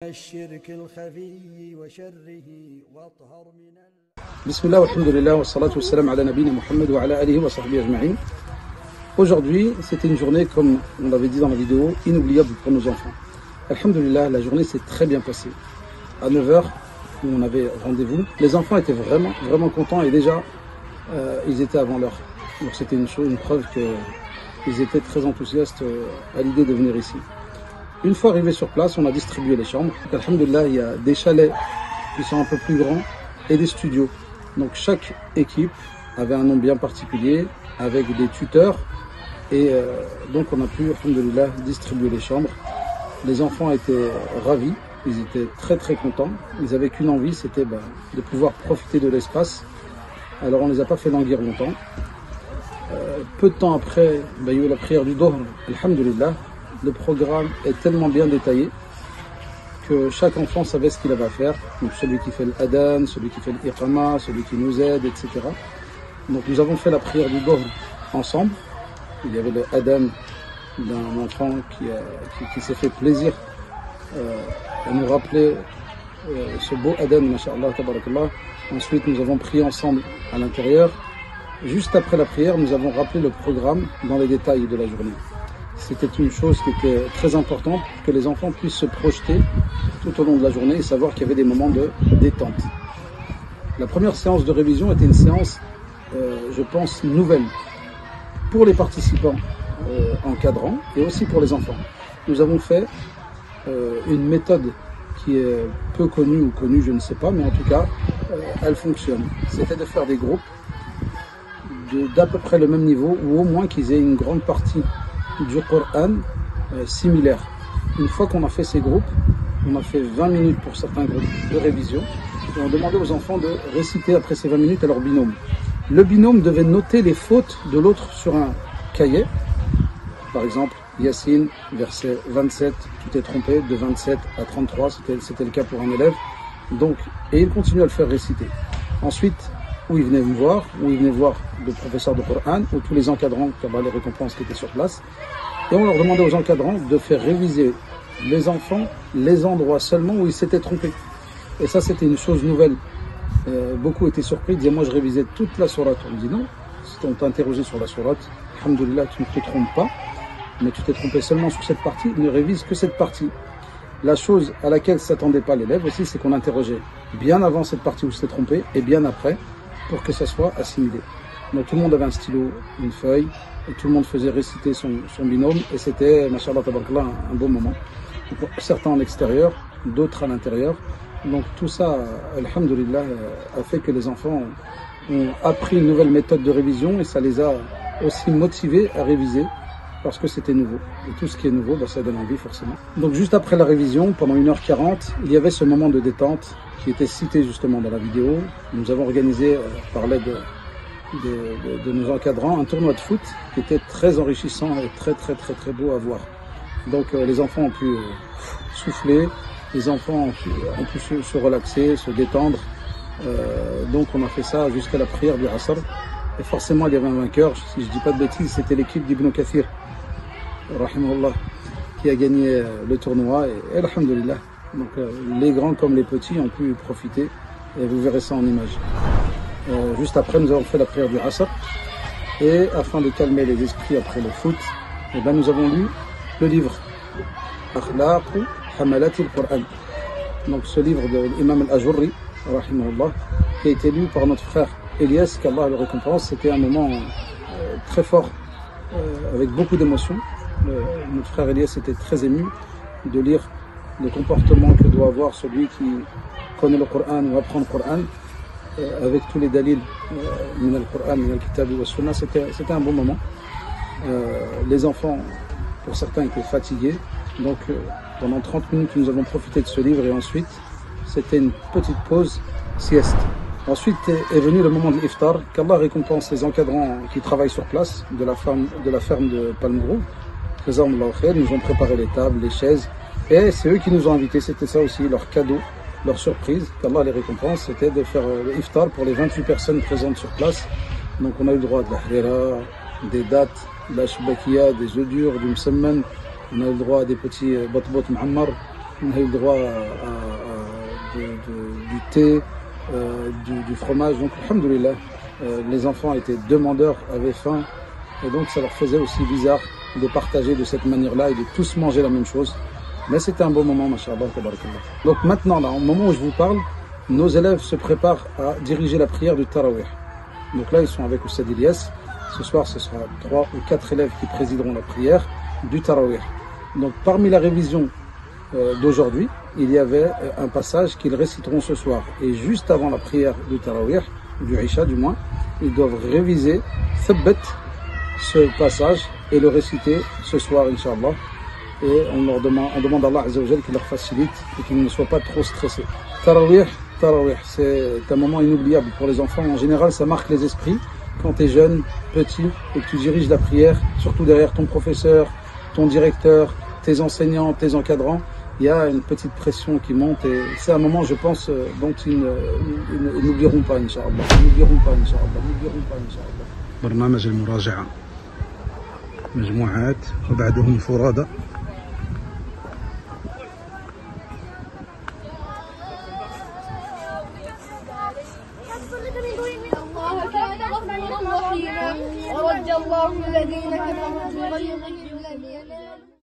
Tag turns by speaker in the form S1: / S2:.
S1: الشرك الخفي وشره واطهر من
S2: Bismillah, alhamdulillah, wa salatu wa salam ala nabina Muhammad wa ala alihi wa sahbihi ajma'in. Aujourd'hui, c'était une journée, comme on l'avait dit dans la vidéo, inoubliable pour nos enfants. Alhamdulillah, la journée s'est très bien passée. À 9h, où on avait rendez-vous, les enfants étaient vraiment contents et déjà, ils étaient avant l'heure. Donc c'était une preuve qu'ils étaient très enthousiastes à l'idée de venir ici. Une fois arrivés sur place, on a distribué les chambres. Donc, alhamdulillah, il y a des chalets qui sont un peu plus grands et des studios. Donc chaque équipe avait un nom bien particulier, avec des tuteurs. Et donc on a pu, alhamdulillah, distribuer les chambres. Les enfants étaient ravis, ils étaient très contents. Ils n'avaient qu'une envie, c'était de pouvoir profiter de l'espace. Alors on ne les a pas fait languir longtemps. Peu de temps après, il y a eu la prière du Dohr, alhamdulillah. Le programme est tellement bien détaillé que chaque enfant savait ce qu'il avait à faire. Donc celui qui fait l'adhan, celui qui fait l'iqama, celui qui nous aide, etc. Donc nous avons fait la prière du Dohr ensemble. Il y avait le adhan d'un enfant qui s'est fait plaisir à nous rappeler ce beau adhan, masha'Allah, tabarakallah. Ensuite nous avons prié ensemble à l'intérieur. Juste après la prière, nous avons rappelé le programme dans les détails de la journée. C'était une chose qui était très importante pour que les enfants puissent se projeter tout au long de la journée et savoir qu'il y avait des moments de détente. La première séance de révision était une séance, je pense, nouvelle pour les participants encadrants et aussi pour les enfants. Nous avons fait une méthode qui est peu connue ou connue, je ne sais pas, mais en tout cas, elle fonctionne. C'était de faire des groupes d'à peu près le même niveau ou au moins qu'ils aient une grande partie du Coran similaire. Une fois qu'on a fait ces groupes, on a fait 20 minutes pour certains groupes de révision et on demandait aux enfants de réciter après ces 20 minutes à leur binôme. Le binôme devait noter les fautes de l'autre sur un cahier. Par exemple, Yassine, verset 27, tu t'es trompé, de 27 à 33, c'était le cas pour un élève. Donc, et il continue à le faire réciter. Ensuite, où il venait me voir, où il venait voir le professeur de Coran, ou tous les encadrants, qui avaient les récompenses qui étaient sur place. Et on leur demandait aux encadrants de faire réviser les enfants les endroits seulement où ils s'étaient trompés. Et ça, c'était une chose nouvelle. Beaucoup étaient surpris, ils disaient, moi je révisais toute la sourate. On me dit non, si on t'a interrogé sur la sourate, alhamdoulilah, tu ne te trompes pas, mais tu t'es trompé seulement sur cette partie, ne révise que cette partie. La chose à laquelle ne s'attendait pas l'élève aussi, c'est qu'on interrogeait bien avant cette partie où il s'était trompé et bien après, pour que ça soit assimilé. Donc tout le monde avait un stylo, une feuille, et tout le monde faisait réciter son binôme, et c'était, mashallah tabarakallah, un beau moment. Donc, certains en extérieur, d'autres à l'intérieur. Donc tout ça, alhamdulillah, a fait que les enfants ont appris une nouvelle méthode de révision, et ça les a aussi motivés à réviser, parce que c'était nouveau. Et tout ce qui est nouveau, ça donne envie forcément. Donc juste après la révision, pendant 1h40, il y avait ce moment de détente, qui était cité justement dans la vidéo. Nous avons organisé, par l'aide de nos encadrants, un tournoi de foot qui était très enrichissant et très beau à voir. Donc les enfants ont pu souffler, les enfants ont pu se relaxer, se détendre. Donc on a fait ça jusqu'à la prière du Asr. Et forcément il y avait un vainqueur, si je dis pas de bêtises, c'était l'équipe d'Ibn Kathir, rahimahullah, qui a gagné le tournoi et alhamdulillah. Donc les grands comme les petits ont pu profiter et vous verrez ça en image. Juste après nous avons fait la prière du Asr et afin de calmer les esprits après le foot, nous avons lu le livre Akhlaqu Hamalati al-Qur'an. Donc ce livre de l'imam al-Ajurri, rahimahullah, qui a été lu par notre frère Elias, qu'Allah le récompense. C'était un moment très fort, avec beaucoup d'émotion. Notre frère Elias était très ému de lire le comportement que doit avoir celui qui connaît le Coran ou apprend le Coran, avec tous les dalils min al-Qur'an, min al-Kitab wa Sunnah. C'était un bon moment. Les enfants, pour certains, étaient fatigués. Donc pendant 30 minutes, nous avons profité de ce livre et ensuite, c'était une petite pause sieste. Ensuite est venu le moment de l'iftar, qu'Allah récompense les encadrants qui travaillent sur place de la ferme de Palm Grove. Ils nous ont préparé les tables, les chaises, et c'est eux qui nous ont invités. C'était ça aussi, leur cadeau, leur surprise, qu'Allah les récompense, c'était de faire l'iftar pour les 28 personnes présentes sur place. Donc on a eu le droit de la harira, des dattes, de la shbakia, des œufs durs, du msamman. On a eu le droit à des petits bot muhammar, On a eu le droit du thé, du fromage. Donc, alhamdoulilah, les enfants étaient demandeurs, avaient faim. Et donc, ça leur faisait aussi bizarre de partager de cette manière-là et de tous manger la même chose. Mais c'était un beau moment, masha'Allah, tabarakallah. Donc maintenant, là, au moment où je vous parle, nos élèves se préparent à diriger la prière du Tarawih. Donc là, ils sont avec Oustad Ilyas. Ce soir, ce sera 3 ou 4 élèves qui présideront la prière du Tarawih. Donc parmi la révision d'aujourd'hui, il y avait un passage qu'ils réciteront ce soir. Et juste avant la prière du Tarawih, du Isha du moins, ils doivent réviser Thabbat, ce passage, et le réciter ce soir, Inch'Allah. Et on demande à Allah Azza wa Jal qu'il leur facilite et qu'ils ne soient pas trop stressés. Tarawih, c'est un moment inoubliable pour les enfants. En général, ça marque les esprits quand tu es jeune, petit, et que tu diriges la prière, surtout derrière ton professeur, ton directeur, tes enseignants, tes encadrants. Il y a une petite pression qui monte et c'est un moment, je pense, dont ils n'oublieront pas, Inch'Allah.
S3: برنامج المراجعة مجموعات وبعدهم فرادى.
S4: الله كان غفورا رحيما ورد الله الذين كفروا بغيظهم لم ينالوا